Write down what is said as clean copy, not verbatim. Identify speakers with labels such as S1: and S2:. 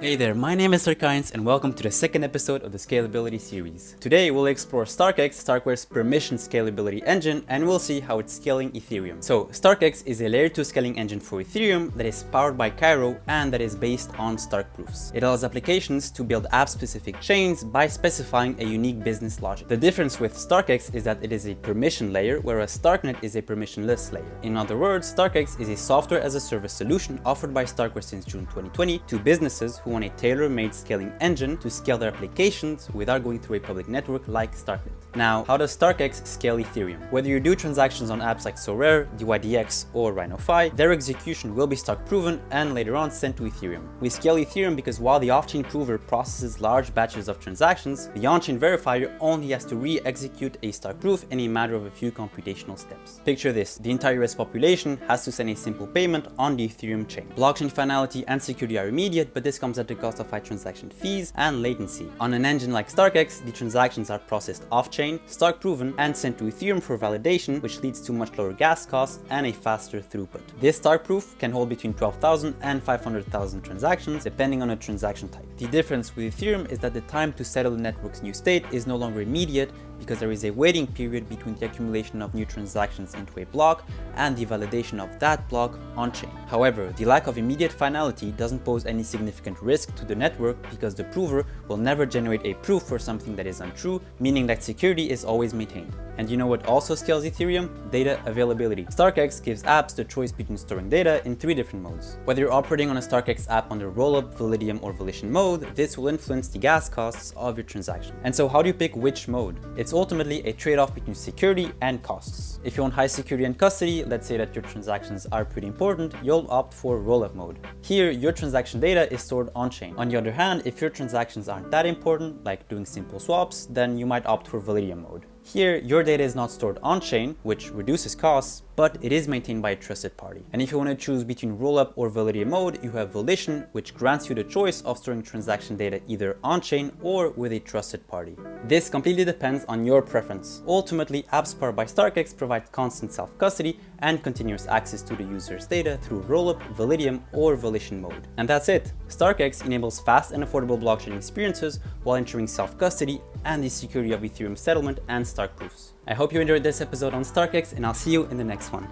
S1: Hey there, my name is StarkEx and welcome to the second episode of the Scalability Series. Today we'll explore StarkEx, StarkWare's permission scalability engine, and we'll see how it's scaling Ethereum. So StarkEx is a layer 2 scaling engine for Ethereum that is powered by Cairo and that is based on Stark proofs. It allows applications to build app-specific chains by specifying a unique business logic. The difference with StarkEx is that it is a permission layer, whereas StarkNet is a permissionless layer. In other words, StarkEx is a software as a service solution offered by StarkWare since June 2020 to businesses who want a tailor-made scaling engine to scale their applications without going through a public network like StarkNet. Now, how does StarkEx scale Ethereum? Whether you do transactions on apps like SoRare, DWatch, or RhinoFi, their execution will be Stark proven and later on sent to Ethereum. We scale Ethereum because while the off-chain prover processes large batches of transactions, the on-chain verifier only has to re-execute a Stark proof in a matter of a few computational steps. Picture this: the entire US population has to send a simple payment on the Ethereum chain. Blockchain finality and security are immediate, but this comes at the cost of high transaction fees and latency. On an engine like StarkEx, the transactions are processed off-chain, Stark proven, and sent to Ethereum for validation, which leads to much lower gas costs and a faster throughput. This Stark proof can hold between 12,000 and 500,000 transactions, depending on the transaction type. The difference with Ethereum is that the time to settle the network's new state is no longer immediate, because there is a waiting period between the accumulation of new transactions into a block and the validation of that block on-chain. However, the lack of immediate finality doesn't pose any significant risk to the network because the prover will never generate a proof for something that is untrue, meaning that security is always maintained. And you know what also scales Ethereum? Data availability. StarkEx gives apps the choice between storing data in 3 different modes. Whether you're operating on a StarkEx app under Rollup, Validium, or Volition mode, this will influence the gas costs of your transaction. And so how do you pick which mode? It's ultimately a trade-off between security and costs. If you want high security and custody, let's say that your transactions are pretty important, you'll opt for Rollup mode. Here, your transaction data is stored on-chain. On the other hand, if your transactions aren't that important, like doing simple swaps, then you might opt for Validium mode. Here, your data is not stored on-chain, which reduces costs, but it is maintained by a trusted party. And if you want to choose between Rollup or Validium mode, you have Volition, which grants you the choice of storing transaction data either on-chain or with a trusted party. This completely depends on your preference. Ultimately, apps powered by StarkEx provide constant self-custody and continuous access to the user's data through Rollup, Validium, or Volition mode. And that's it. StarkEx enables fast and affordable blockchain experiences while ensuring self-custody and the security of Ethereum settlement and Stark proofs. I hope you enjoyed this episode on StarkEx, and I'll see you in the next one.